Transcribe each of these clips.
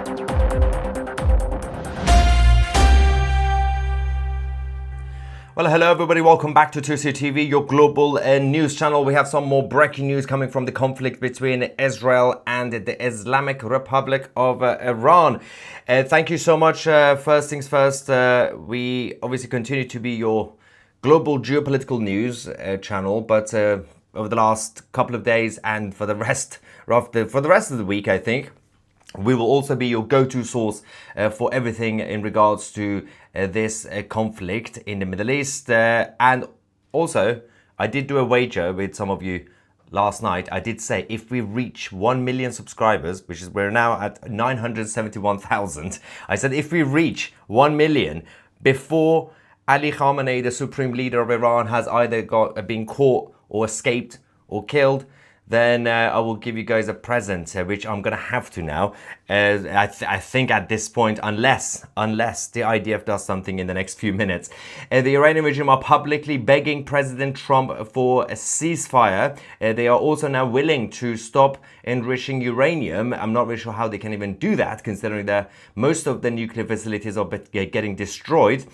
Well, hello everybody, welcome back to 2C TV, your global news channel. We have some more breaking news coming from the conflict between Israel and the Islamic Republic of Iran. Thank you so much. First things first, we obviously continue to be your global geopolitical news channel, but over the last couple of days and for the rest of the week, I think, we will also be your go-to source for everything in regards to this conflict in the Middle East. And also, I did do a wager with some of you last night. I did say if we reach 1 million subscribers, which is we're now at 971,000. I said if we reach 1 million before Ali Khamenei, the supreme leader of Iran, has either been caught or escaped or killed, then I will give you guys a present, which I'm going to have to now. I think at this point, unless the IDF does something in the next few minutes. The Iranian regime are publicly begging President Trump for a ceasefire. They are also now willing to stop enriching uranium. I'm not really sure how they can even do that, considering that most of the nuclear facilities are getting destroyed.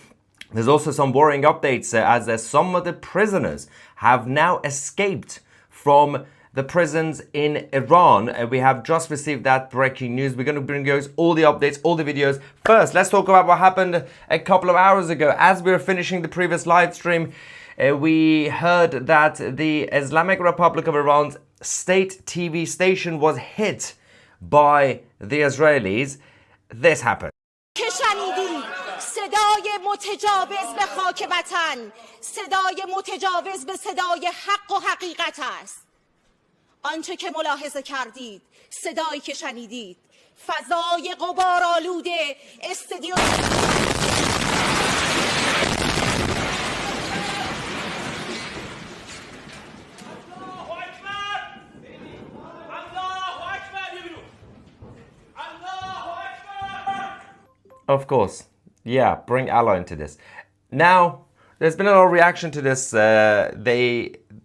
There's also some worrying updates as some of the prisoners have now escaped from the prisons in Iran. We have just received that breaking news. We're going to bring you guys all the updates, all the videos. First, let's talk about what happened a couple of hours ago. As we were finishing the previous live stream, we heard that the Islamic Republic of Iran's state TV station was hit by the Israelis. This happened. صدای متجاوز به خاک وطن، صدای متجاوز به صدای حق و حقیقت است. آنچه که ملاحظه کردید، صدایی که شنیدید، فضای غبارآلوده استادیوم Of course. Yeah, bring Allah into this. Now, there's been a lot of reaction to this.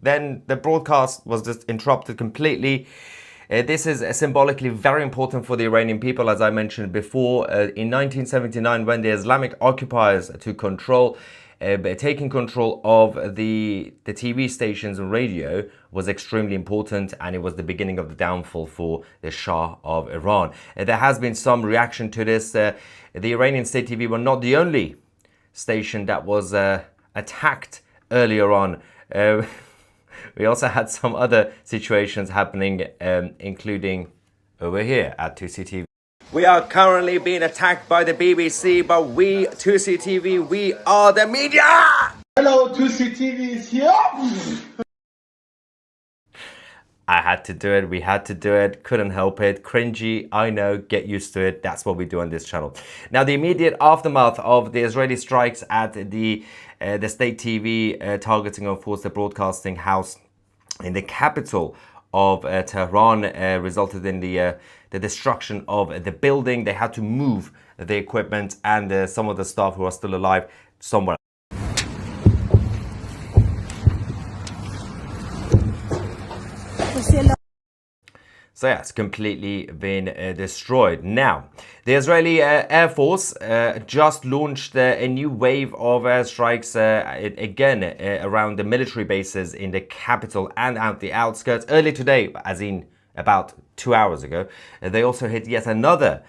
Then the broadcast was just interrupted completely. This is symbolically very important for the Iranian people, as I mentioned before. In 1979, when the Islamic occupiers took control, taking control of the TV stations and radio was extremely important, and it was the beginning of the downfall for the Shah of Iran. There has been some reaction to this. The Iranian state TV were not the only station that was attacked earlier on. We also had some other situations happening, including over here at 2C TV. We are currently being attacked by the BBC, but we, 2C TV, we are the media! Hello, 2C TV is here! I had to do it, we had to do it, couldn't help it. Cringy, I know, get used to it. That's what we do on this channel. Now, the immediate aftermath of the Israeli strikes at the state TV, targeting, of course, the broadcasting house in the capital of Tehran, resulted in the destruction of the building. They had to move the equipment and some of the staff who are still alive somewhere. So yeah, it's completely been destroyed. Now, the Israeli Air Force just launched a new wave of airstrikes again around the military bases in the capital and out the outskirts. Early today, as in about 2 hours ago, they also hit yet another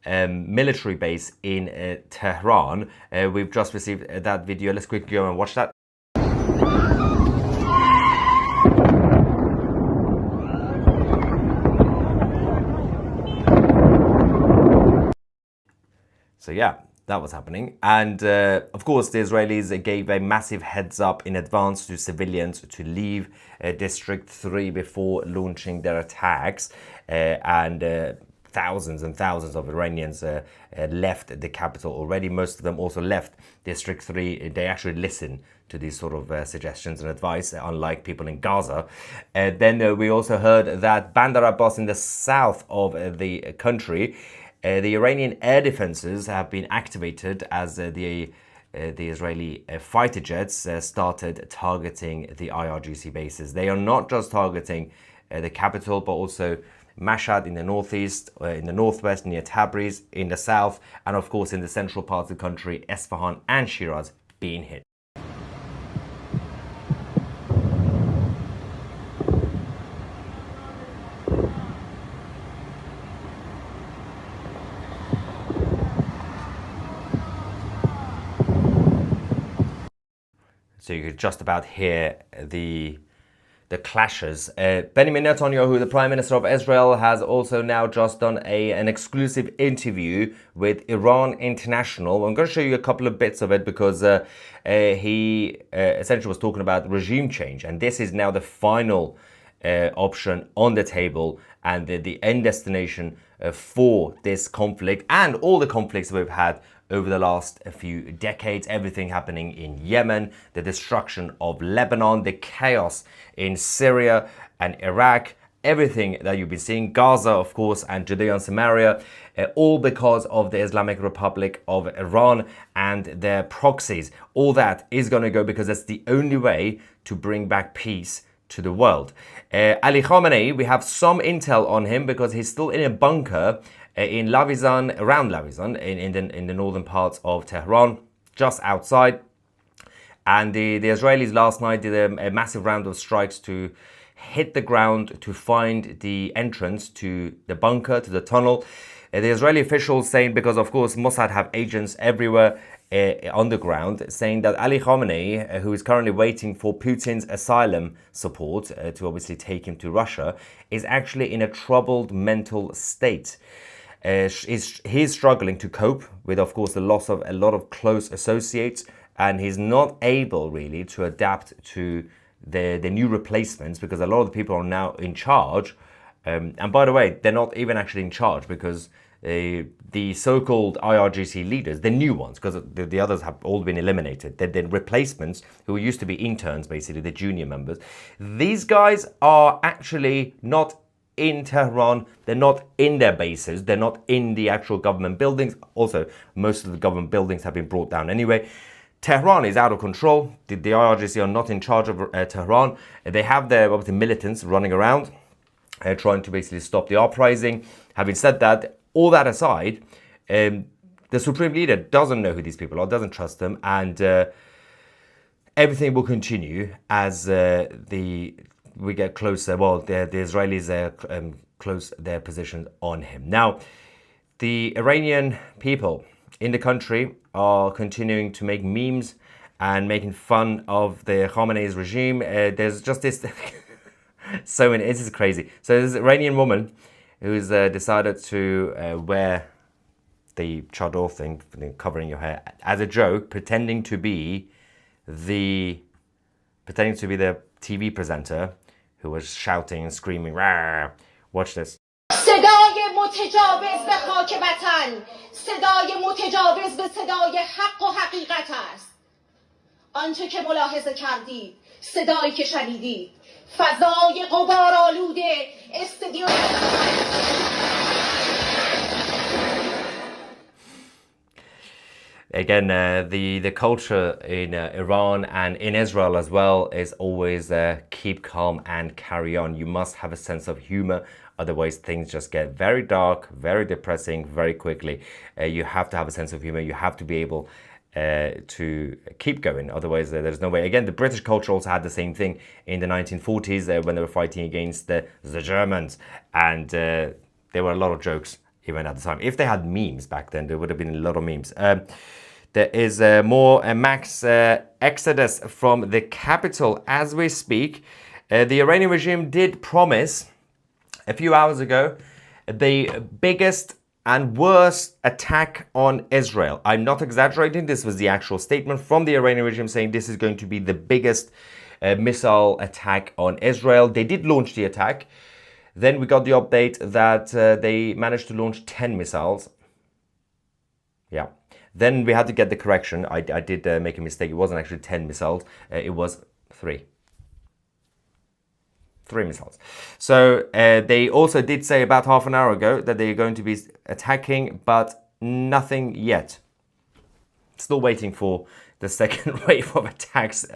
military base in Tehran. We've just received that video. Let's quickly go and watch that. So yeah, that was happening. And of course, the Israelis gave a massive heads up in advance to civilians to leave District 3 before launching their attacks. Thousands and thousands of Iranians left the capital already. Most of them also left District 3. They actually listen to these sort of suggestions and advice, unlike people in Gaza. Then we also heard that Bandar Abbas in the south of the country, the Iranian air defenses have been activated as the Israeli fighter jets started targeting the IRGC bases. They are not just targeting the capital, but also Mashhad in the northeast, in the northwest near Tabriz, in the south, and of course in the central parts of the country, Esfahan and Shiraz being hit. So you could just about hear the clashes. Benjamin Netanyahu, the Prime Minister of Israel, has also now just done an exclusive interview with Iran International. I'm going to show you a couple of bits of it because he essentially was talking about regime change, and this is now the final option on the table and the end destination for this conflict and all the conflicts we've had over the last few decades. Everything happening in Yemen, the destruction of Lebanon, the chaos in Syria and Iraq, everything that you've been seeing, Gaza, of course, and Judea and Samaria, all because of the Islamic Republic of Iran and their proxies. All that is going to go because that's the only way to bring back peace to the world. Ali Khamenei, we have some intel on him because he's still in a bunker in Lavizan, around Lavizan, in the northern parts of Tehran, just outside. And the Israelis last night did a massive round of strikes to hit the ground to find the entrance to the bunker, to the tunnel. The Israeli officials saying, because of course Mossad have agents everywhere on the ground, saying that Ali Khamenei, who is currently waiting for Putin's asylum support to obviously take him to Russia, is actually in a troubled mental state. He's struggling to cope with, of course, the loss of a lot of close associates, and he's not able really to adapt to the new replacements because a lot of the people are now in charge. And by the way, they're not even actually in charge because the so-called IRGC leaders, the new ones, because the others have all been eliminated, the replacements who used to be interns, basically the junior members, these guys are actually not in Tehran, they're not in their bases, they're not in the actual government buildings. Also, most of the government buildings have been brought down anyway. Tehran is out of control. The IRGC are not in charge of Tehran. They have their obviously militants running around, trying to basically stop the uprising. Having said that, all that aside, the Supreme Leader doesn't know who these people are, doesn't trust them, and everything will continue as we get closer. Well, the Israelis close their positions on him. Now, the Iranian people in the country are continuing to make memes and making fun of the Khamenei's regime. There's just this so many, this is crazy. So there's this Iranian woman who's decided to wear the chador thing, covering your hair, as a joke, pretending to be the TV presenter who was shouting and screaming. Rawr. Watch this. صدای متجاوز به خاک وطن، صدای متجاوز به صدای حق و حقیقت است. آنچه که ملاحظه کردید، صدایی که شنیدید، فضای غبارآلوده استادیوم. Again, the culture in Iran and in Israel as well is always keep calm and carry on. You must have a sense of humor, otherwise things just get very dark, very depressing very quickly. You have to have a sense of humor. You have to be able to keep going, otherwise there's no way. Again, the British culture also had the same thing in the 1940s when they were fighting against the Germans, and there were a lot of jokes even at the time. If they had memes back then, there would have been a lot of memes. There is more mass exodus from the capital as we speak. The Iranian regime did promise a few hours ago the biggest and worst attack on Israel. I'm not exaggerating. This was the actual statement from the Iranian regime saying this is going to be the biggest missile attack on Israel. They did launch the attack. Then we got the update that they managed to launch 10 missiles. Yeah. Then we had to get the correction. I did make a mistake. It wasn't actually 10 missiles. It was 3. 3 missiles. So they also did say about half an hour ago that they're going to be attacking, but nothing yet. Still waiting for the second wave of attacks.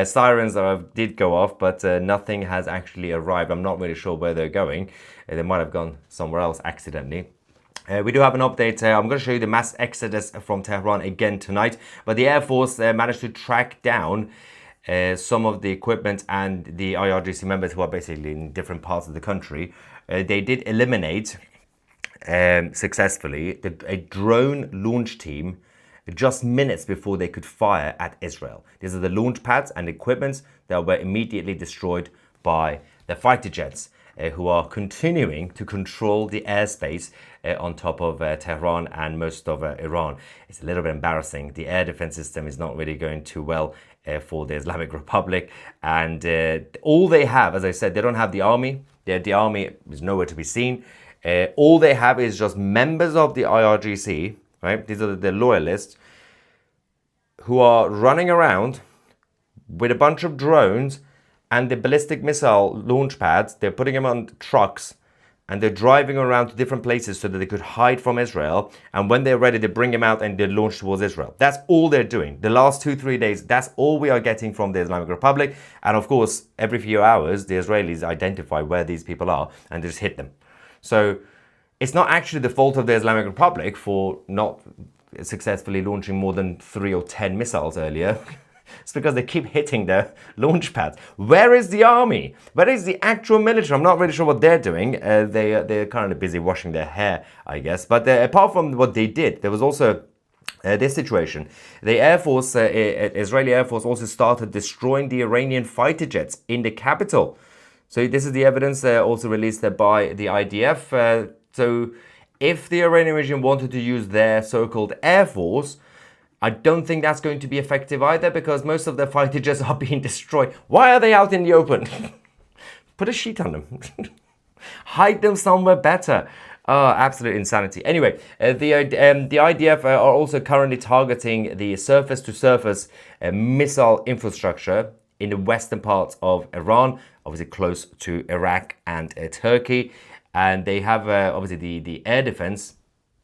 Sirens did go off, but nothing has actually arrived. I'm not really sure where they're going. They might have gone somewhere else accidentally. We do have an update. I'm going to show you the mass exodus from Tehran again tonight. But the Air Force managed to track down some of the equipment and the IRGC members who are basically in different parts of the country. They did eliminate successfully a drone launch team just minutes before they could fire at Israel. These are the launch pads and equipment that were immediately destroyed by the fighter jets, who are continuing to control the airspace on top of Tehran and most of Iran. It's a little bit embarrassing. The air defense system is not really going too well for the Islamic Republic. And all they have, as I said, they don't have the army. The army is nowhere to be seen. All they have is just members of the IRGC, right? These are the loyalists who are running around with a bunch of drones and the ballistic missile launch pads. They're putting them on trucks and they're driving around to different places so that they could hide from Israel. And when they're ready, they bring them out and they launch towards Israel. That's all they're doing. The last 2-3 days, that's all we are getting from the Islamic Republic. And of course, every few hours, the Israelis identify where these people are and they just hit them. So it's not actually the fault of the Islamic Republic for not successfully launching more than 3 or 10 missiles earlier. It's because they keep hitting their launch pads. Where is the army? Where is the actual military? I'm not really sure what they're doing. They're currently busy washing their hair, I guess. But apart from what they did, there was also this situation. The Air Force, Israeli Air Force, also started destroying the Iranian fighter jets in the capital. So this is the evidence also released by the IDF. So if the Iranian regime wanted to use their so-called Air Force, I don't think that's going to be effective either, because most of their fighter jets are being destroyed. Why are they out in the open? Put a sheet on them. Hide them somewhere better. Oh, absolute insanity. Anyway, the IDF are also currently targeting the surface-to-surface missile infrastructure in the western parts of Iran, obviously close to Iraq and Turkey. And they have, obviously, the air defense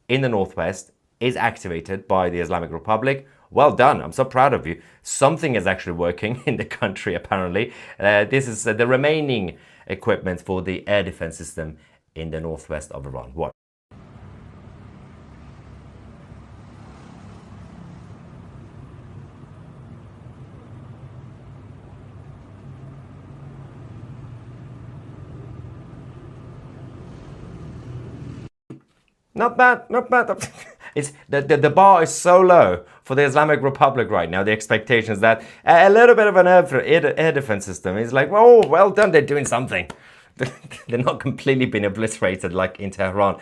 in the northwest is activated by the Islamic Republic. Well done. I'm so proud of you. Something is actually working in the country, apparently. This is the remaining equipment for the air defense system in the northwest of Iran. Watch. Not bad, not bad. It's the bar is so low for the Islamic Republic right now. The expectations that a little bit of an air defense system is like, oh, well done, they're doing something. They're not completely been obliterated like in Tehran.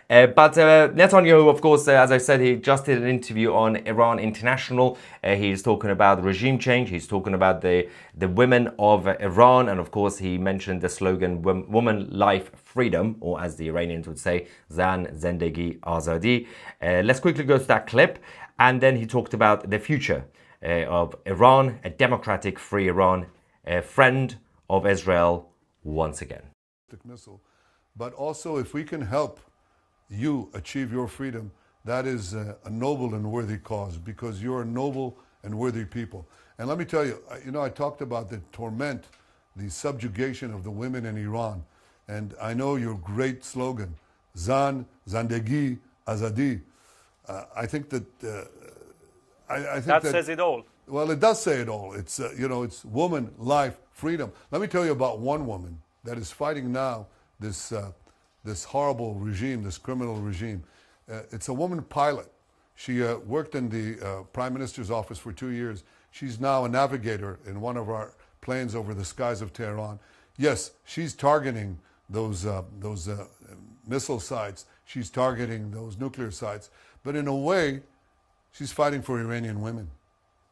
But Netanyahu, of course, as I said, he just did an interview on Iran International. He's talking about regime change. He's talking about the women of Iran. And of course, he mentioned the slogan, woman, life, freedom, or as the Iranians would say, Zan, Zendegi, Azadi. Let's quickly go to that clip. And then he talked about the future of Iran, a democratic, free Iran, a friend of Israel, once again. Missile. But also, if we can help you achieve your freedom, that is a noble and worthy cause, because you're a noble and worthy people. And let me tell you, I talked about the torment, the subjugation of the women in Iran. And I know your great slogan, Zan, Zandegi, Azadi. I think that... I think that says it all. Well, it does say it all. It's, it's woman, life, freedom. Let me tell you about one woman that is fighting now this horrible regime, this criminal regime. It's a woman pilot. She worked in the Prime Minister's office for 2 years. She's now a navigator in one of our planes over the skies of Tehran. Yes, she's targeting those missile sites. She's targeting those nuclear sites. But in a way, she's fighting for Iranian women.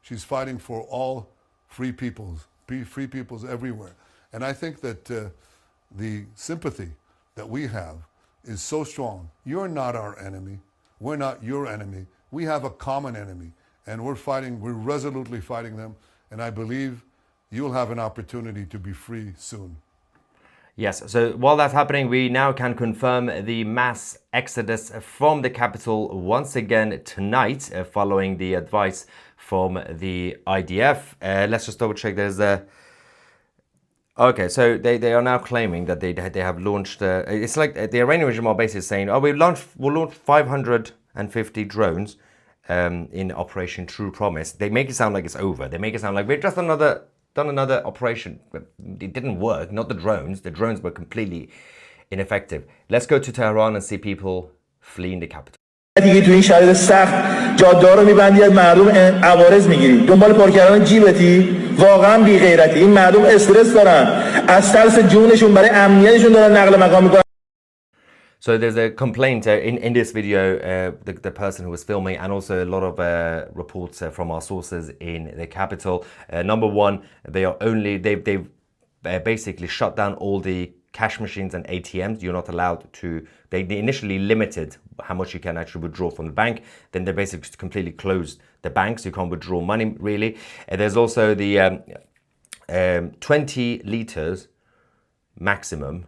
She's fighting for all free peoples everywhere. And I think that the sympathy that we have is so strong. You're not our enemy. We're not your enemy. We have a common enemy. And we're resolutely fighting them. And I believe you'll have an opportunity to be free soon. Yes, so while that's happening, we now can confirm the mass exodus from the capital once again tonight, following the advice from the IDF. Let's just double check. There's a... Okay, so they are now claiming that they have launched... it's like the Iranian regime are basically saying, oh, we'll launch 550 drones in Operation True Promise. They make it sound like it's over. They make it sound like we've just done another operation, but it didn't work. Not the drones. The drones were completely ineffective. Let's go to Tehran and see people fleeing the capital. دیگه تو این شرایط سخت جاده‌ها رو می‌بندی از مردم عوارض می‌گیری دنبال پر کردن جیبتی واقعا بی غیرتی این مردم استرس دارن از ترس جونشون برای امنیتشون دارن نقل مکان می‌کنن. So there's a complaint in this video, the person who was filming, and also a lot of reports from our sources in the capital. Number one, they've basically shut down all the cash machines and ATMs. You're not allowed to. They initially limited how much you can actually withdraw from the bank. Then they basically completely closed the banks. You can't withdraw money really. There's also the 20 liters maximum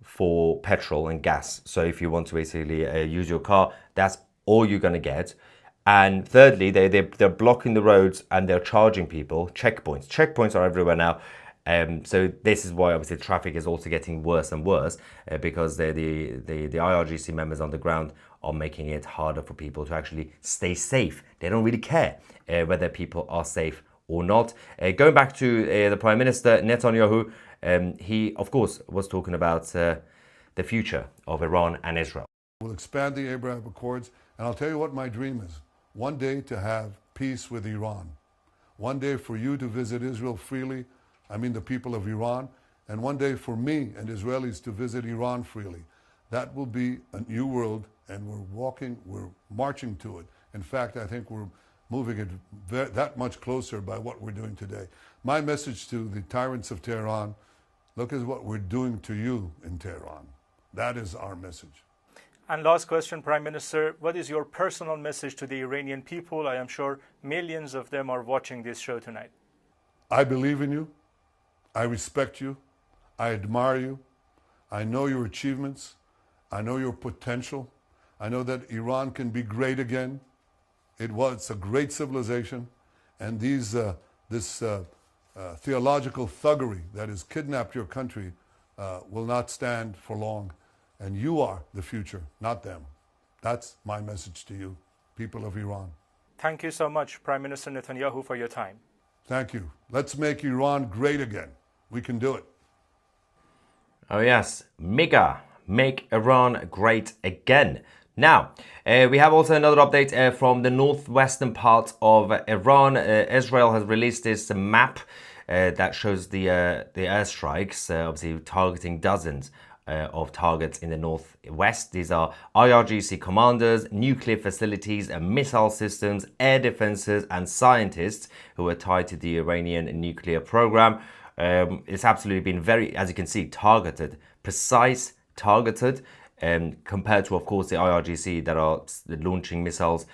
for petrol and gas. So if you want to basically use your car, that's all you're going to get. And thirdly, they're blocking the roads and they're charging people. Checkpoints are everywhere now. So this is why obviously traffic is also getting worse and worse because the IRGC members on the ground are making it harder for people to actually stay safe. They don't really care whether people are safe or not. Going back to the Prime Minister Netanyahu, he of course was talking about the future of Iran and Israel. We'll expand the Abraham Accords, and I'll tell you what my dream is. One day to have peace with Iran. One day for you to visit Israel freely, I mean the people of Iran, and one day for me and Israelis to visit Iran freely. That will be a new world, and we're marching to it. In fact, I think we're moving it that much closer by what we're doing today. My message to the tyrants of Tehran, look at what we're doing to you in Tehran. That is our message. And last question, Prime Minister, what is your personal message to the Iranian people? I am sure millions of them are watching this show tonight. I believe in you. I respect you. I admire you. I know your achievements. I know your potential. I know that Iran can be great again. It's a great civilization. And this theological thuggery that has kidnapped your country will not stand for long. And you are the future, not them. That's my message to you, people of Iran. Thank you so much, Prime Minister Netanyahu, for your time. Thank you. Let's make Iran great again. We can do it. Oh yes, mega, make Iran great again. Now, we have also another update from the northwestern part of Iran. Israel has released this map that shows the airstrikes, obviously targeting dozens of targets in the northwest. These are IRGC commanders, nuclear facilities, missile systems, air defenses, and scientists who are tied to the Iranian nuclear program. It's absolutely been very, as you can see, targeted, precise, targeted, compared to, of course, the IRGC that are launching missiles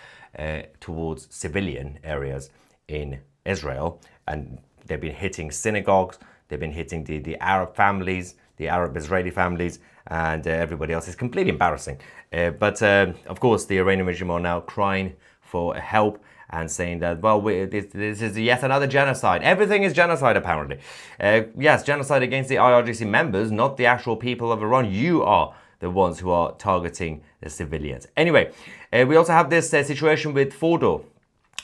towards civilian areas in Israel. And they've been hitting synagogues, they've been hitting the Arab families, the Arab Israeli families, and everybody else. Is completely embarrassing. But of course, the Iranian regime are now crying for help and saying that, well, this is yet another genocide. Everything is genocide, apparently. Yes, genocide against the IRGC members, not the actual people of Iran. You are the ones who are targeting the civilians. Anyway, we also have this situation with Fordo.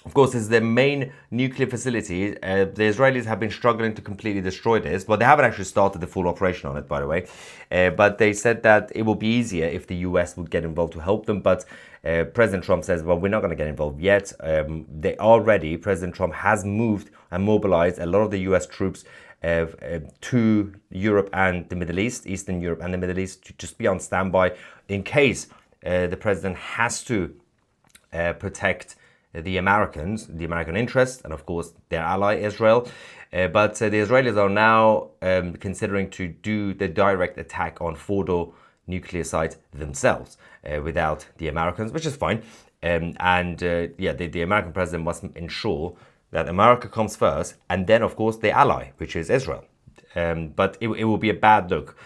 Of course, this is the main nuclear facility. The Israelis have been struggling to completely destroy this, but they haven't actually started the full operation on it, by the way. But they said that it will be easier if the US would get involved to help them. But President Trump says, well, we're not going to get involved yet. President Trump has moved and mobilized a lot of the US troops to Europe and the Middle East, Eastern Europe and the Middle East, to just be on standby in case the president has to protect the Americans, the American interests, and of course their ally Israel. But the Israelis are now considering to do the direct attack on Fordo nuclear site themselves without the Americans, which is fine. The American president must ensure that America comes first, and then of course the ally, which is Israel. But it will be a bad look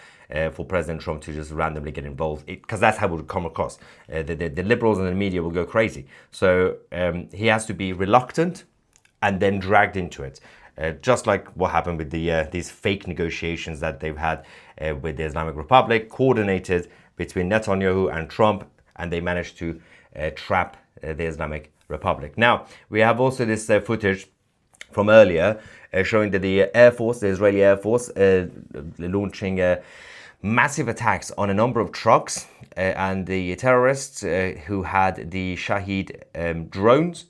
for President Trump to just randomly get involved, because that's how it would come across. The liberals and the media will go crazy. So he has to be reluctant and then dragged into it. Just like what happened with these fake negotiations that they've had with the Islamic Republic, coordinated between Netanyahu and Trump, and they managed to trap the Islamic Republic. Now, we have also this footage from earlier showing that the Air Force, the Israeli Air Force, launching massive attacks on a number of trucks, and the terrorists who had the Shahid drones.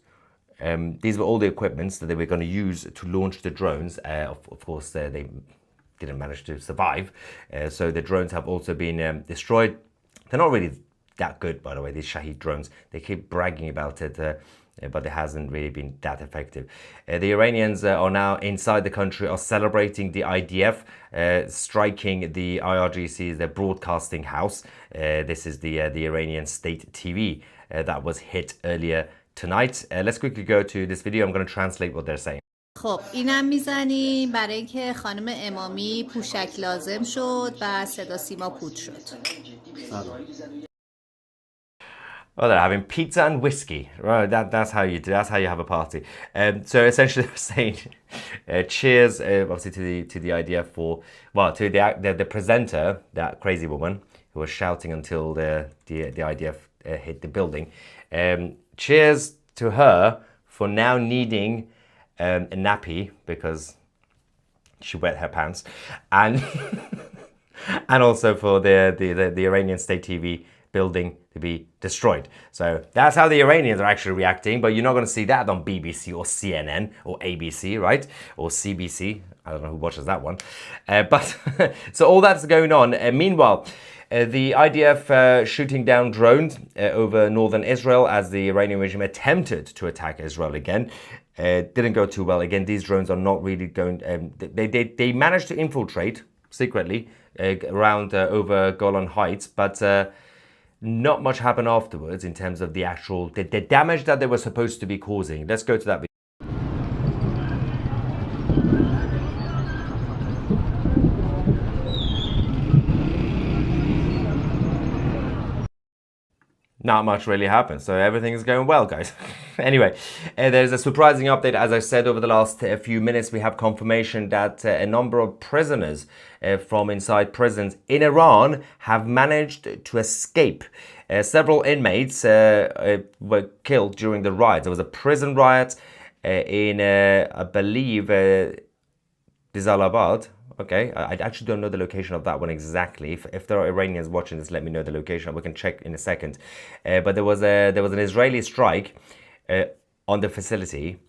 These were all the equipments that they were going to use to launch the drones. Of course, they didn't manage to survive. So the drones have also been destroyed. They're not really that good, by the way, these Shahid drones. They keep bragging about it, but it hasn't really been that effective. The Iranians are now inside the country, are celebrating the IDF striking the IRGC, the broadcasting house. This is the Iranian state TV that was hit earlier tonight. Let's quickly go to this video. I'm going to translate what they're saying. خب اینم میزنیم برای اینکه خانم امامی پوشک لازم شد و صدا سیما پود شد. Oh, they're having pizza and whiskey. Right, that's how you do. That's how you have a party. So essentially, they're saying, cheers, obviously to the idea for, well, to the presenter, that crazy woman who was shouting until the IDF hit the building. Cheers to her for now needing a nappy because she wet her pants, and and also for the Iranian state TV building to be destroyed. So that's how the Iranians are actually reacting, but you're not going to see that on BBC or CNN or ABC, right? Or CBC. I don't know who watches that one. But so all that's going on. Meanwhile, the IDF shooting down drones over northern Israel as the Iranian regime attempted to attack Israel again. Didn't go too well. Again, these drones are not really going... They managed to infiltrate secretly around over Golan Heights, but not much happened afterwards in terms of the actual... the damage that they were supposed to be causing. Let's go to that video. Not much really happened, so everything is going well, guys. Anyway, there's a surprising update. As I said, over the last few minutes, we have confirmation that a number of prisoners from inside prisons in Iran have managed to escape. Several inmates were killed during the riots. There was a prison riot in, I believe, Jalalabad. Okay, I actually don't know the location of that one exactly. If there are Iranians watching this, let me know the location. We can check in a second. But there was an Israeli strike on the facility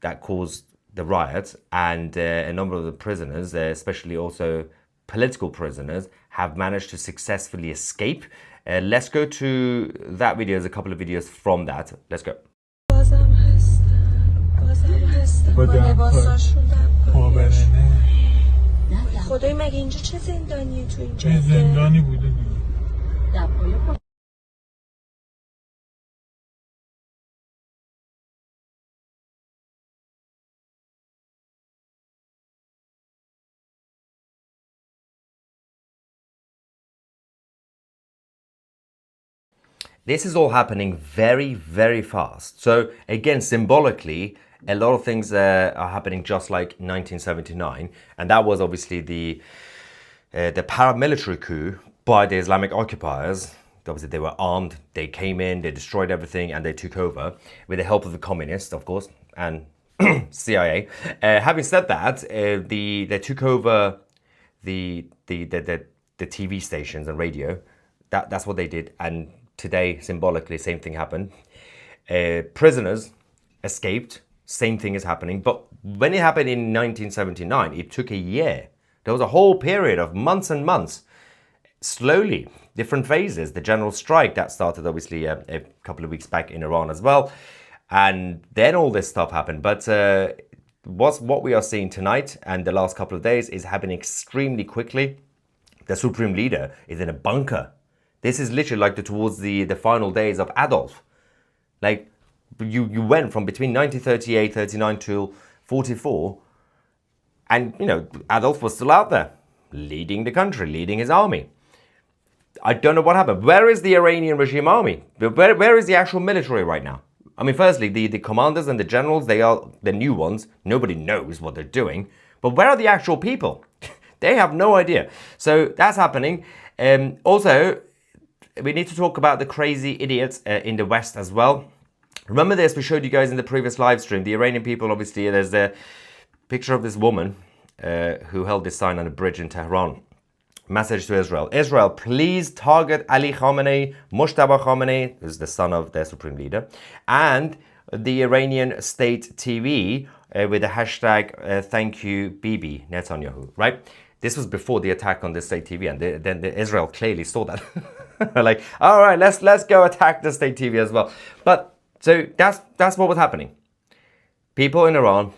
that caused the riot, and a number of the prisoners, especially also political prisoners, have managed to successfully escape. Let's go to that video. There's a couple of videos from that. Let's go. خدای مگه اینجا چه زندانیه تو اینجا؟ زندانی بوده دیگه. This is all happening very, very fast. So again, symbolically, a lot of things are happening just like 1979, and that was obviously the paramilitary coup by the Islamic occupiers. Obviously, they were armed, they came in, they destroyed everything, and they took over with the help of the communists, of course, and CIA. Having said that, they took over the TV stations and radio. That's what they did, and today, symbolically, same thing happened. Prisoners escaped. Same thing is happening. But when it happened in 1979, it took a year. There was a whole period of months and months. Slowly, different phases. The general strike that started obviously a couple of weeks back in Iran as well. And then all this stuff happened. But what we are seeing tonight and the last couple of days is happening extremely quickly. The supreme leader is in a bunker. This is literally like towards the final days of Adolf. Like, you went from between 1938, 39 to 44, and, you know, Adolf was still out there, leading the country, leading his army. I don't know what happened. Where is the Iranian regime army? Where is the actual military right now? I mean, firstly, the commanders and the generals, they are the new ones. Nobody knows what they're doing. But where are the actual people? They have no idea. So that's happening. Also, we need to talk about the crazy idiots in the West as well. Remember this, we showed you guys in the previous live stream. The Iranian people, obviously, there's a picture of this woman who held this sign on a bridge in Tehran. Message to Israel. Israel, please target Ali Khamenei, Mojtaba Khamenei, who's the son of their supreme leader, and the Iranian state TV with the hashtag thank you Bibi Netanyahu, right? This was before the attack on the state TV, and then Israel clearly saw that. Like, all right, let's go attack the state TV as well. But so that's what was happening. People in Iran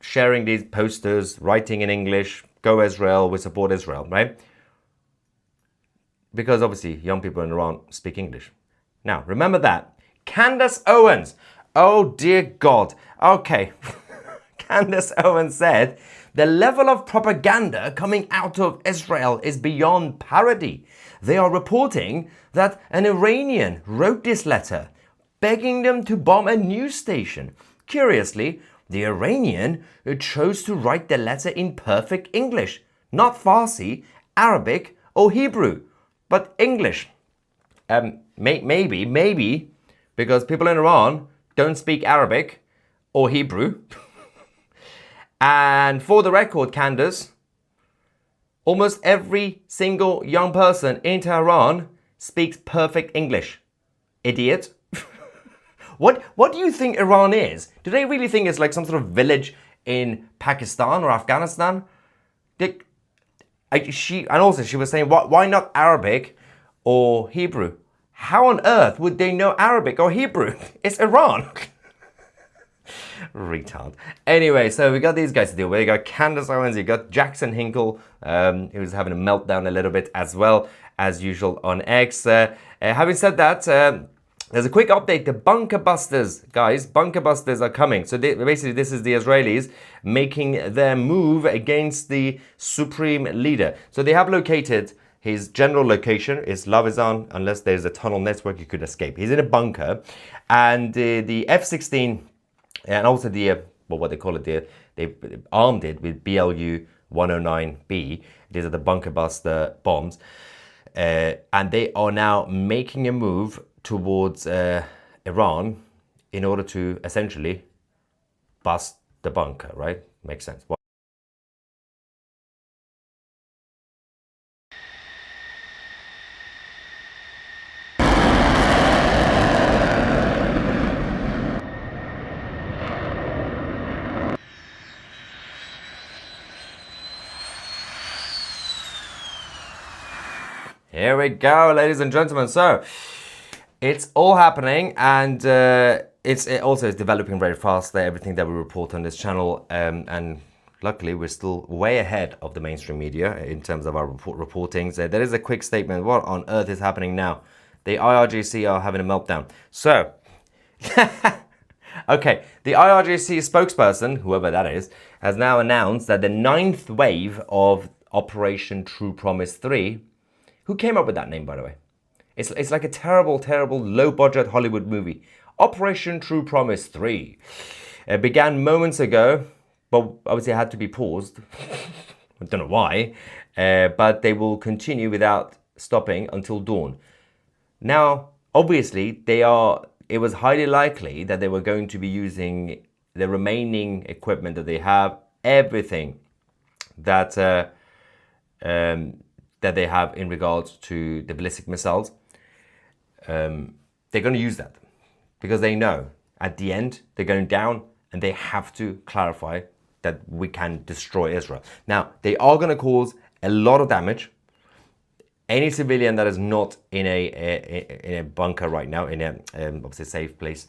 sharing these posters, writing in English, go Israel, we support Israel, right? Because obviously young people in Iran speak English. Now, remember that. Candace Owens. Oh, dear God. Okay. Candace Owens said, the level of propaganda coming out of Israel is beyond parody. They are reporting that an Iranian wrote this letter, begging them to bomb a news station. Curiously, the Iranian chose to write the letter in perfect English, not Farsi, Arabic, or Hebrew, but English. Maybe, because people in Iran don't speak Arabic or Hebrew. And for the record, Candace, almost every single young person in Tehran speaks perfect English. Idiot. What do you think Iran is? Do they really think it's like some sort of village in Pakistan or Afghanistan? She was saying, why not Arabic or Hebrew? How on earth would they know Arabic or Hebrew? It's Iran. Retard. Anyway, so we got these guys to deal with. You got Candace Owens, you got Jackson Hinkle, who's having a meltdown a little bit as well, as usual on X. Having said that, there's a quick update. The bunker busters, guys, bunker busters are coming. So basically, this is the Israelis making their move against the supreme leader. So they have located his general location is Lavizan. Unless there's a tunnel network, you could escape. He's in a bunker, and the F-16 and also the what they call it, they armed it with BLU 109B. These are the bunker buster bombs, and they are now making a move towards Iran in order to essentially bust the bunker, right? Makes sense. Here we go, ladies and gentlemen. So it's all happening, and it also is developing very fast. Everything that we report on this channel, and luckily we're still way ahead of the mainstream media in terms of our reporting. So there is a quick statement. What on earth is happening now? The IRGC are having a meltdown. So, okay, the IRGC spokesperson, whoever that is, has now announced that the 9th wave of Operation True Promise 3, who came up with that name, by the way? It's like a terrible, terrible, low-budget Hollywood movie. Operation True Promise 3 began moments ago, but obviously it had to be paused. I don't know why, but they will continue without stopping until dawn. Now, obviously, it was highly likely that they were going to be using the remaining equipment that they have, everything that they have in regards to the ballistic missiles. They're going to use that because they know at the end they're going down, and they have to clarify that we can destroy Israel. Now, they are going to cause a lot of damage. Any civilian that is not in a bunker right now, in a obviously safe place,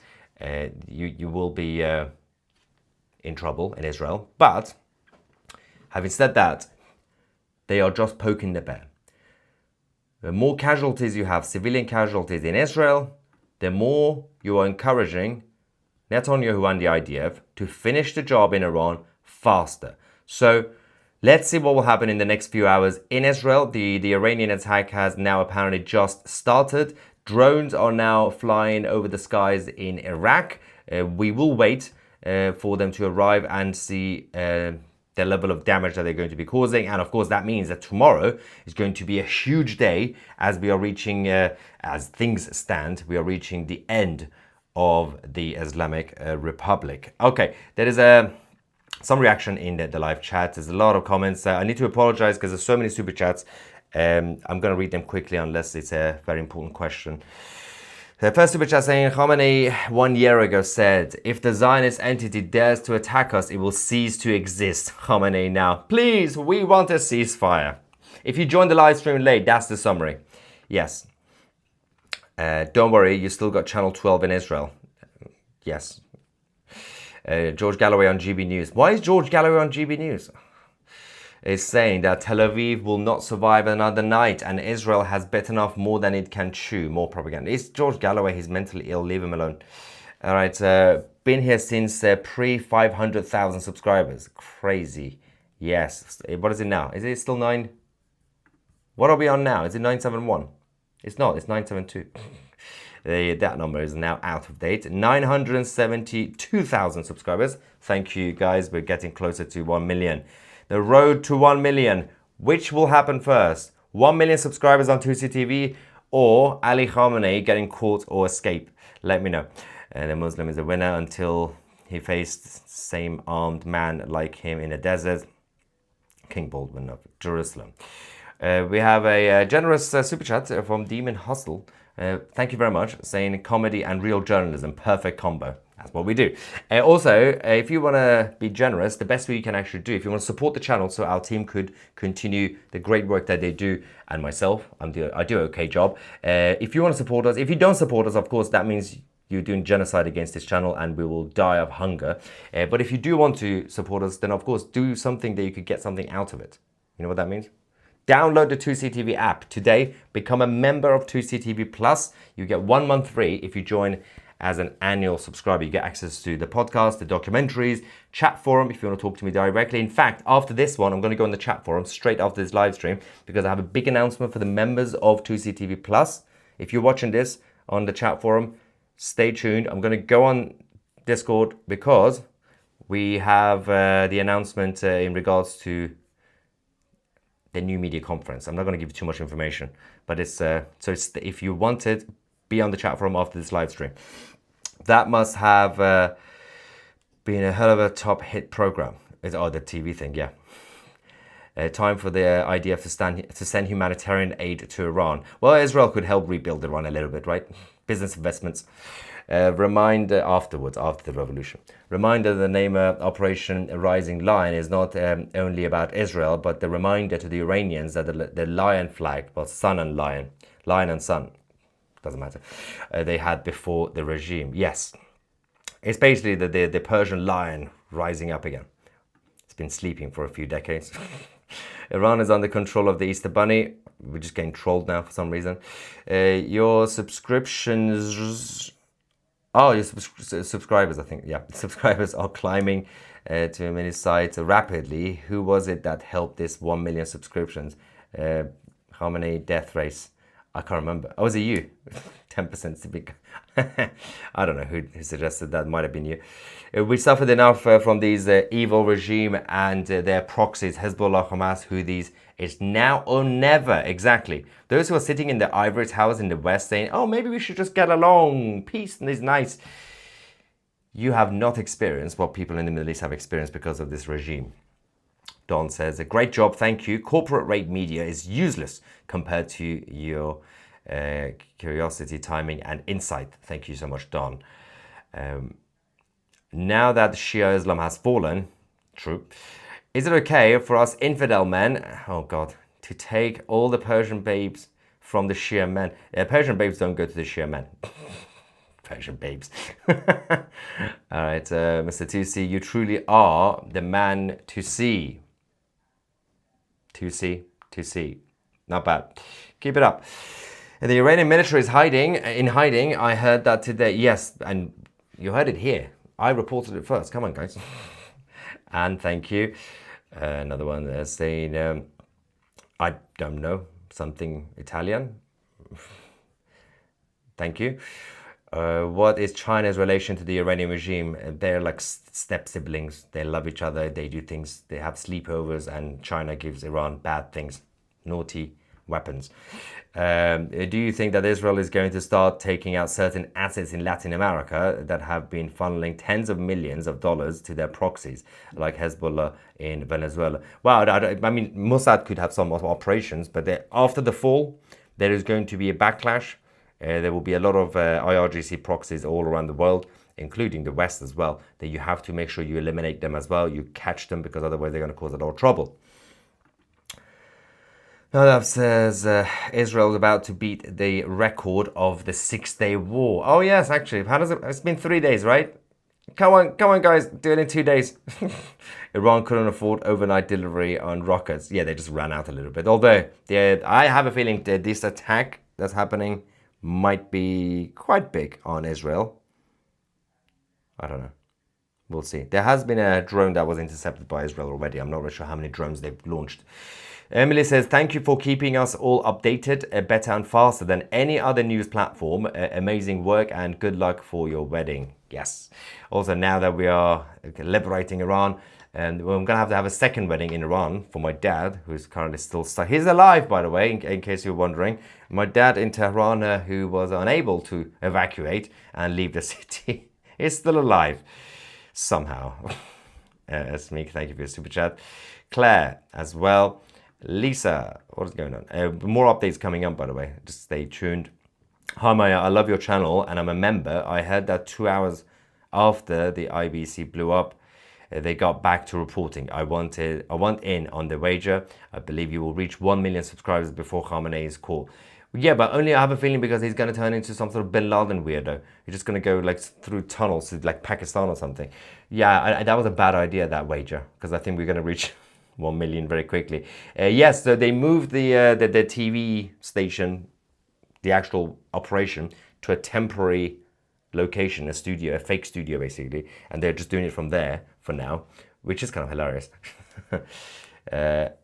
you will be in trouble in Israel. But having said that, they are just poking the bear. The more casualties you have, civilian casualties in Israel, the more you are encouraging Netanyahu and the IDF to finish the job in Iran faster. So Let's see what will happen in the next few hours in Israel. The Iranian attack has now apparently just started. Drones are now flying over the skies in Iraq. We will wait for them to arrive and see the level of damage that they're going to be causing. And of course, that means that tomorrow is going to be a huge day as we are reaching, as things stand, we are reaching the end of the Islamic Republic. Okay, there is some reaction in the live chat. There's a lot of comments. I need to apologize because there's so many super chats. I'm going to read them quickly unless it's a very important question. The first super chat saying, Khamenei 1 year ago said, if the Zionist entity dares to attack us, it will cease to exist. Khamenei now, please, we want a ceasefire. If you joined the live stream late, that's the summary. Yes. Don't worry, you still got channel 12 in Israel. Yes. George Galloway on GB News. Why is George Galloway on GB News? Is saying that Tel Aviv will not survive another night and Israel has bitten off more than it can chew. More propaganda. It's George Galloway. He's mentally ill. Leave him alone. All right. Been here since pre-500,000 subscribers. Crazy. Yes. What is it now? Is it still 9? What are we on now? Is it 971? It's not. It's 972. That number is now out of date. 972,000 subscribers. Thank you, guys. We're getting closer to 1 million. The road to 1 million. Which will happen first? 1 million subscribers on 2CTV or Ali Khamenei getting caught or escape? Let me know. The Muslim is a winner until he faced same armed man like him in a desert. King Baldwin of Jerusalem. We have a generous super chat from Demon Hustle. Thank you very much. Saying comedy and real journalism. Perfect combo. That's what we do. Also, if you want to be generous, the best way you can actually do, if you want to support the channel so our team could continue the great work that they do, and myself, I do an okay job. If you want to support us, if you don't support us, of course, that means you're doing genocide against this channel and we will die of hunger. But if you do want to support us, then of course, do something that you could get something out of it. You know what that means? Download the 2CTV app today. Become a member of 2CTV Plus. You get 1 month free if you join as an annual subscriber. You get access to the podcast, the documentaries, chat forum if you want to talk to me directly. In fact, after this one, I'm going to go in the chat forum straight after this live stream because I have a big announcement for the members of 2CTV Plus. If you're watching this on the chat forum, stay tuned. I'm going to go on Discord because we have the announcement in regards to the new media conference. I'm not going to give you too much information, but it's if you want it, be on the chat forum after this live stream. That must have been a hell of a top hit program. The TV thing, yeah. Time for the IDF to send humanitarian aid to Iran. Well, Israel could help rebuild Iran a little bit, right? Business investments. Reminder afterwards, after the revolution. Reminder the name Operation Rising Lion is not only about Israel, but the reminder to the Iranians that the lion flag, well, sun and lion and sun, doesn't matter, they had before the regime. Yes, it's basically the Persian lion rising up again. It's been sleeping for a few decades. Iran is under control of the Easter Bunny. We're just getting trolled now for some reason. Your subscriptions... Oh, your subscribers, I think. Yeah, subscribers are climbing to a mini site rapidly. Who was it that helped this 1 million subscriptions? Khamenei death race. I can't remember. Oh, was it you? 10% to be... I don't know who suggested that. Might have been you. We suffered enough from these evil regime and their proxies, Hezbollah, Hamas, Houthis. It's now or never. Exactly. Those who are sitting in the ivory towers in the West saying, oh, maybe we should just get along. Peace and is nice. You have not experienced what people in the Middle East have experienced because of this regime. Don says, a great job, thank you. Corporate rate media is useless compared to your curiosity, timing, and insight. Thank you so much, Don. Now that Shia Islam has fallen, true, is it okay for us infidel men, oh God, to take all the Persian babes from the Shia men? Persian babes don't go to the Shia men. Persian babes. All right, Mr. 2C, you truly are the man to see. 2C. Not bad. Keep it up. The Iranian military is hiding. I heard that today. Yes, and you heard it here. I reported it first. Come on, guys. And thank you. Another one saying, I don't know, something Italian. Thank you. What is China's relation to the Iranian regime? They're like step siblings. They love each other. They do things. They have sleepovers, and China gives Iran bad things, naughty weapons. Do you think that Israel is going to start taking out certain assets in Latin America that have been funneling tens of millions of dollars to their proxies, like Hezbollah in Venezuela? Well, I mean, Mossad could have some operations, but after the fall, there is going to be a backlash. There will be a lot of IRGC proxies all around the world, including the West as well, that you have to make sure you eliminate them as well. You catch them, because otherwise they're going to cause a lot of trouble. Nadav says Israel is about to beat the record of the 6-day war. Oh yes, actually, how does it? It's been 3 days, right? Come on, guys, do it in 2 days. Iran couldn't afford overnight delivery on rockets. Yeah, they just ran out a little bit. Although, I have a feeling that this attack that's happening might be quite big on Israel. I don't know. We'll see. There has been a drone that was intercepted by Israel already. I'm not really sure how many drones they've launched. Emily says, thank you for keeping us all updated, better and faster than any other news platform. Amazing work and good luck for your wedding. Yes. Also, now that we are liberating Iran, and I'm going to have a second wedding in Iran for my dad, who's currently still stuck. He's alive, by the way, in case you're wondering. My dad in Tehran, who was unable to evacuate and leave the city, is still alive. Somehow. Smeek, thank you for your super chat. Claire, as well. Lisa, what is going on? More updates coming up, by the way. Just stay tuned. Hi, Maya, I love your channel, and I'm a member. I heard that 2 hours after the IBC blew up, they got back to reporting. I want in on the wager. I believe you will reach 1 million subscribers before Khamenei's call. Yeah, but only I have a feeling because he's going to turn into some sort of Bin Laden weirdo. He's just going to go like through tunnels to like Pakistan or something. Yeah, that was a bad idea, that wager, because I think we're going to reach 1 million very quickly. Yes, so they moved the TV station, the actual operation, to a temporary location, a studio, a fake studio basically, and they're just doing it from there for now, which is kind of hilarious.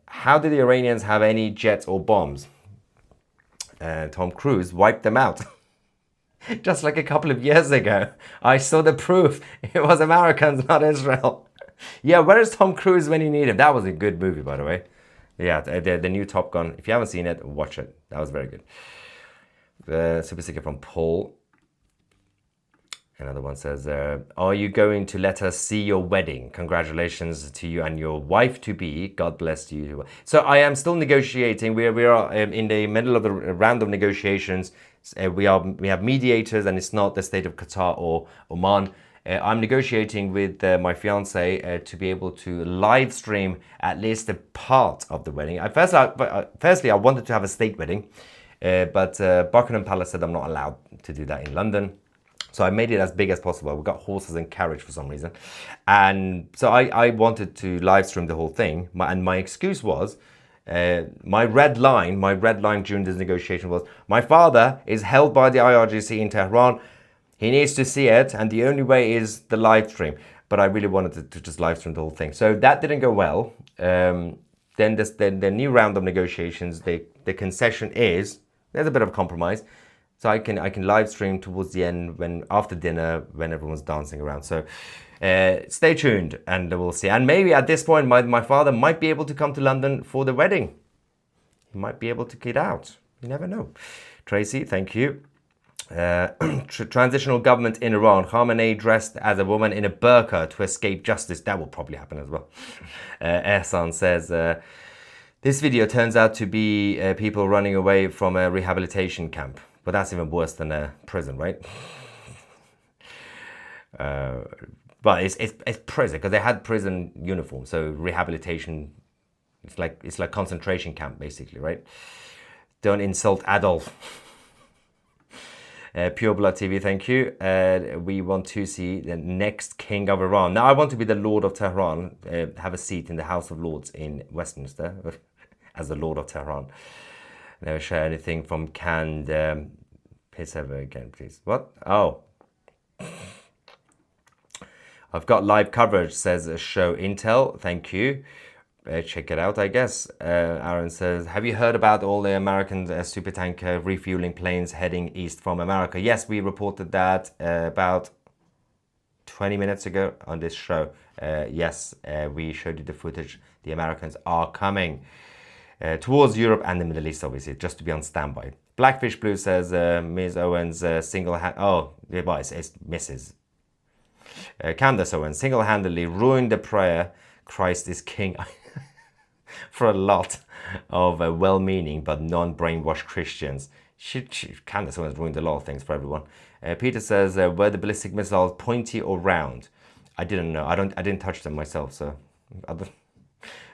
How did the Iranians have any jets or bombs? Tom Cruise wiped them out. Just like a couple of years ago. I saw the proof. It was Americans, not Israel. Yeah, where is Tom Cruise when you need him? That was a good movie, by the way. Yeah, the new Top Gun. If you haven't seen it, watch it. That was very good. Super sticker from Paul. Another one says, are you going to let us see your wedding? Congratulations to you and your wife-to-be. God bless you. So I am still negotiating. We are in the middle of the round of negotiations. We have mediators, and it's not the state of Qatar or Oman. I'm negotiating with my fiance to be able to live stream at least a part of the wedding. Firstly, I wanted to have a state wedding, but Buckingham Palace said I'm not allowed to do that in London. So I made it as big as possible. We got horses and carriage for some reason. And so I wanted to live stream the whole thing. And my excuse was, my red line during this negotiation was, my father is held by the IRGC in Tehran. He needs to see it, and the only way is the live stream. But I really wanted to just live stream the whole thing. So that didn't go well. Then the new round of negotiations, the concession is, there's a bit of compromise. So I can live stream towards the end, after dinner, when everyone's dancing around. So stay tuned, and we'll see. And maybe at this point, my father might be able to come to London for the wedding. He might be able to get out. You never know. Tracy, thank you. Transitional government in Iran. Khamenei dressed as a woman in a burqa to escape justice. That will probably happen as well. Ehsan says, this video turns out to be people running away from a rehabilitation camp. But that's even worse than a prison, right? But it's prison, because they had prison uniform. So rehabilitation, it's like concentration camp, basically, right? Don't insult Adolf. Pure Blood TV, thank you. We want to see the next king of Iran. Now, I want to be the Lord of Tehran, have a seat in the House of Lords in Westminster as the Lord of Tehran. Never share anything from canned piss ever again, please. What? Oh. I've got live coverage, says Show Intel. Thank you. check it out, I guess. Aaron says, have you heard about all the American supertanker refueling planes heading east from America? Yes, we reported that about 20 minutes ago on this show. Yes, we showed you the footage. The Americans are coming towards Europe and the Middle East, obviously, just to be on standby. Blackfish Blue says, Ms. Owens it's Mrs. Candace Owens single-handedly ruined the prayer, Christ is King, for a lot of well-meaning but non-brainwashed Christians. Candace Owens ruined a lot of things for everyone. Peter says, were the ballistic missiles pointy or round? I didn't know. I didn't touch them myself, so.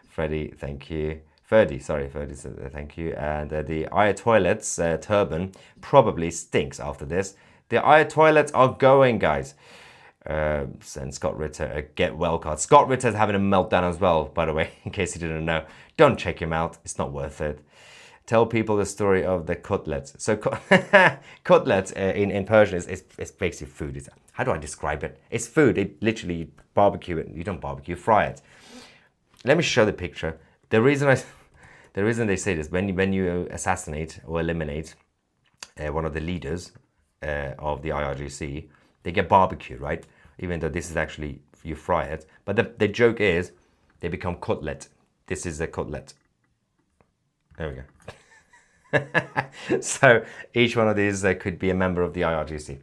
Freddie, thank you. Ferdy said thank you. And the Ayatollah's turban probably stinks after this. The Ayatollahs are going, guys. Send Scott Ritter a get well card. Scott Ritter's having a meltdown as well, by the way, in case you didn't know. Don't check him out. It's not worth it. Tell people the story of the cutlets. So cutlets in Persian is basically food. How do I describe it? It's food. It literally, you barbecue it. You don't barbecue, you fry it. Let me show the picture. The reason they say this, when you assassinate or eliminate one of the leaders of the IRGC, they get barbecued, right? Even though this is actually, you fry it. But the joke is, they become cutlet. This is a cutlet. There we go. So each one of these could be a member of the IRGC.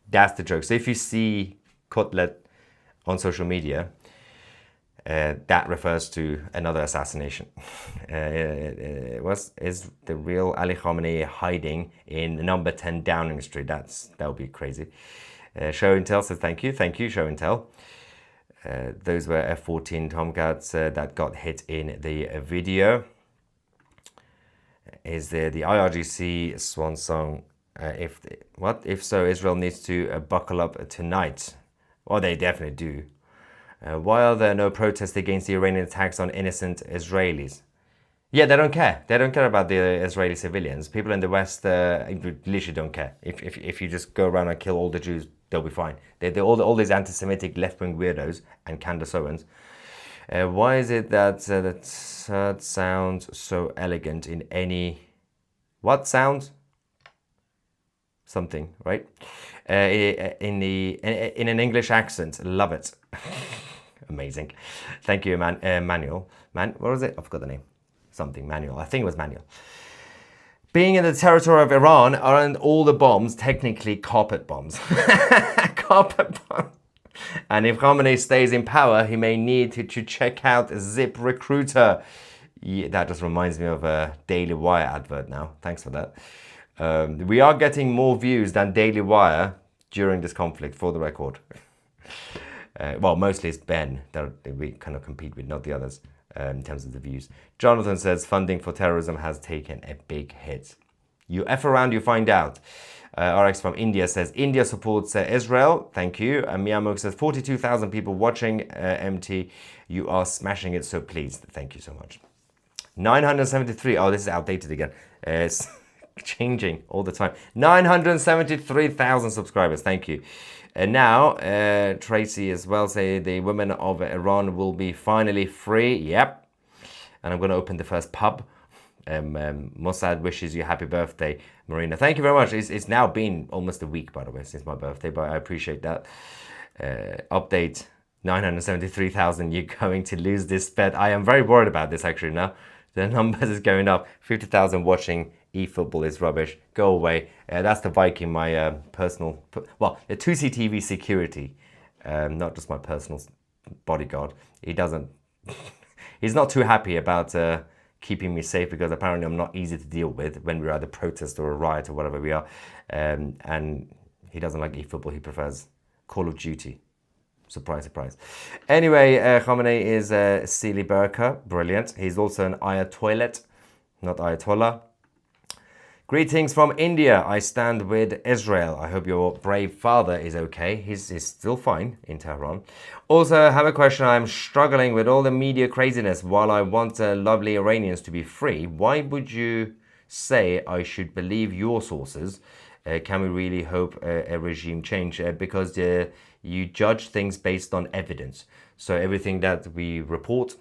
That's the joke. So if you see cutlet on social media, that refers to another assassination. Is the real Ali Khamenei hiding in number 10 Downing Street? That would be crazy. Show and Tell says thank you, Show and Tell. Those were F-14 Tomcats that got hit in the video. Is there the IRGC swan song? If so, Israel needs to buckle up tonight. Well, they definitely do. Why are there no protests against the Iranian attacks on innocent Israelis? Yeah, they don't care. They don't care about the Israeli civilians. People in the West literally don't care. If you just go around and kill all the Jews, they'll be fine. They're all these anti-Semitic left-wing weirdos and Candace Owens. Why is it that that sounds so elegant in any... What sound? Something, right? In an English accent. Love it. Amazing. Thank you, Manuel. What was it? I forgot the name. Something, Manuel. I think it was Manuel. Being in the territory of Iran, aren't all the bombs technically carpet bombs? Carpet bombs. And if Khamenei stays in power, he may need to check out Zip Recruiter. Yeah, that just reminds me of a Daily Wire advert now. Thanks for that. We are getting more views than Daily Wire during this conflict, for the record. Well, mostly it's Ben that we kind of compete with, not the others, in terms of the views. Jonathan says funding for terrorism has taken a big hit. You F around, you find out. RX from India says, India supports Israel. Thank you. Miyamuk says, 42,000 people watching. MT, you are smashing it, so pleased. Thank you so much. 973. Oh, this is outdated again. It's changing all the time. 973,000 subscribers. Thank you. And now, Tracy as well say the women of Iran will be finally free. Yep. And I'm going to open the first pub. Mossad wishes you happy birthday, Marina. Thank you very much. It's now been almost a week, by the way, since my birthday, but I appreciate that. Update 973,000. You're going to lose this bet. I am very worried about this actually now. The numbers is going up. 50,000 watching. eFootball is rubbish. Go away. That's the Viking, my personal... Well, the 2CTV security, not just my personal bodyguard. He doesn't... He's not too happy about keeping me safe because apparently I'm not easy to deal with when we're at a protest or a riot or whatever we are. And he doesn't like eFootball. He prefers Call of Duty. Surprise, surprise. Anyway, Khamenei is Sealy Burqa. Brilliant. He's also an Ayatollah, not Ayatollah. Greetings from India. I stand with Israel. I hope your brave father is okay. He's still fine in Tehran. Also, I have a question. I'm struggling with all the media craziness. While I want lovely Iranians to be free, why would you say I should believe your sources? Can we really hope a regime change? Because you judge things based on evidence. So everything that we report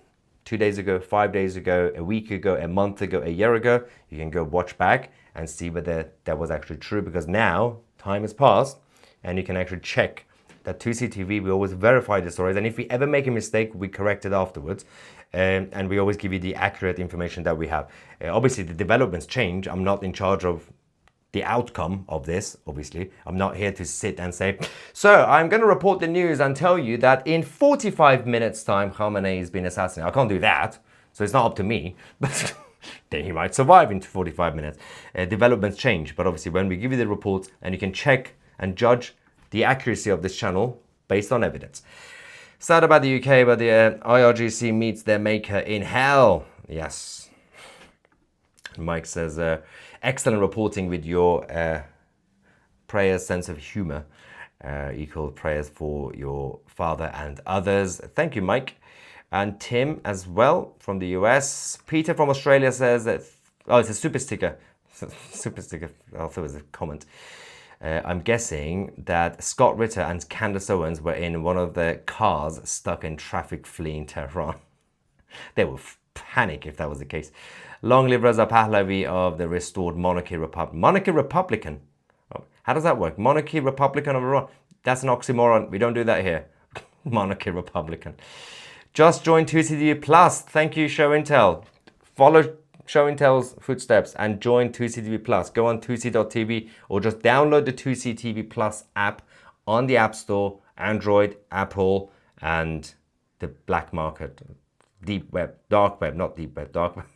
2 days ago, 5 days ago, a week ago, a month ago, a year ago, you can go watch back and see whether that was actually true, because now time has passed and you can actually check that 2CTV, we always verify the stories, and if we ever make a mistake, we correct it afterwards, and we always give you the accurate information that we have. Obviously, the developments change. I'm not in charge of the outcome of this, obviously. I'm not here to sit and say, so I'm going to report the news and tell you that in 45 minutes time, Khamenei has been assassinated. I can't do that, so it's not up to me, but then he might survive in 45 minutes. Developments change, but obviously when we give you the reports, and you can check and judge the accuracy of this channel based on evidence. Sad about the UK, but the IRGC meets their maker in hell. Yes. Mike says, excellent reporting with your prayers, sense of humor. Equal prayers for your father and others. Thank you, Mike. And Tim as well from the US. Peter from Australia says that, oh, it's a super sticker. Super sticker, I thought it was a comment. I'm guessing that Scott Ritter and Candace Owens were in one of the cars stuck in traffic fleeing Tehran. They would panic if that was the case. Long live Reza Pahlavi of the restored monarchy Republican. Oh, how does that work? Monarchy Republican of Iran. That's an oxymoron. We don't do that here. Monarchy Republican. Just joined 2CTV Plus. Thank you, Show Intel. Follow Show Intel's footsteps and join 2CTV Plus. Go on 2c.tv or just download the 2CTV Plus app on the App Store, Android, Apple, and the black market. Deep web, dark web, not deep web, dark web.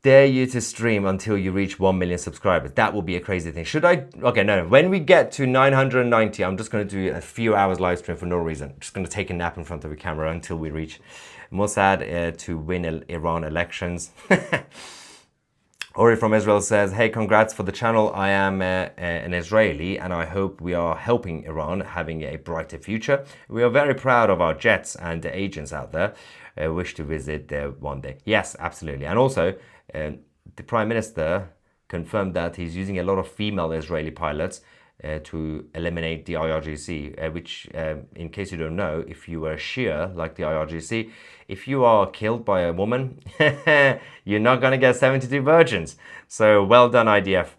Dare you to stream until you reach 1 million subscribers. That will be a crazy thing. Should I? Okay, no. When we get to 990, I'm just going to do a few hours live stream for no reason. Just going to take a nap in front of a camera until we reach Mossad to win Iran elections. Ori from Israel says, hey, congrats for the channel. I am an Israeli and I hope we are helping Iran having a brighter future. We are very proud of our jets and the agents out there. Wish to visit there one day. Yes, absolutely. And also, the Prime Minister confirmed that he's using a lot of female Israeli pilots to eliminate the IRGC, which, in case you don't know, if you were a Shia like the IRGC, if you are killed by a woman, you're not going to get 72 virgins. So well done, IDF.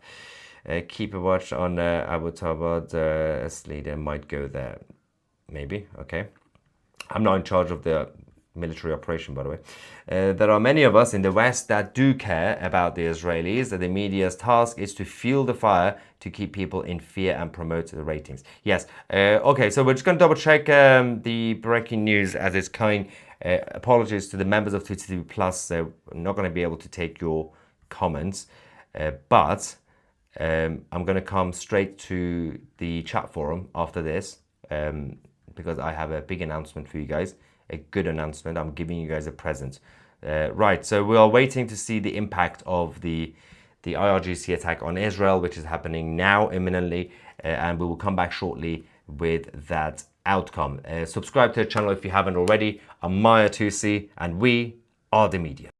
Keep a watch on Abu Tabad. As leader might go there. Maybe. Okay. I'm not in charge of the military operation, by the way. There are many of us in the West that do care about the Israelis. The media's task is to fuel the fire to keep people in fear and promote the ratings. Yes. Okay, so we're just going to double check the breaking news as it's coming. Apologies to the members of 2TV Plus. I'm not going to be able to take your comments, but I'm going to come straight to the chat forum after this because I have a big announcement for you guys. A good announcement. I'm giving you guys a present. Right, so we are waiting to see the impact of the IRGC attack on Israel, which is happening now imminently, and we will come back shortly with that outcome. Subscribe to the channel if you haven't already. I'm Maya 2C, and we are the media.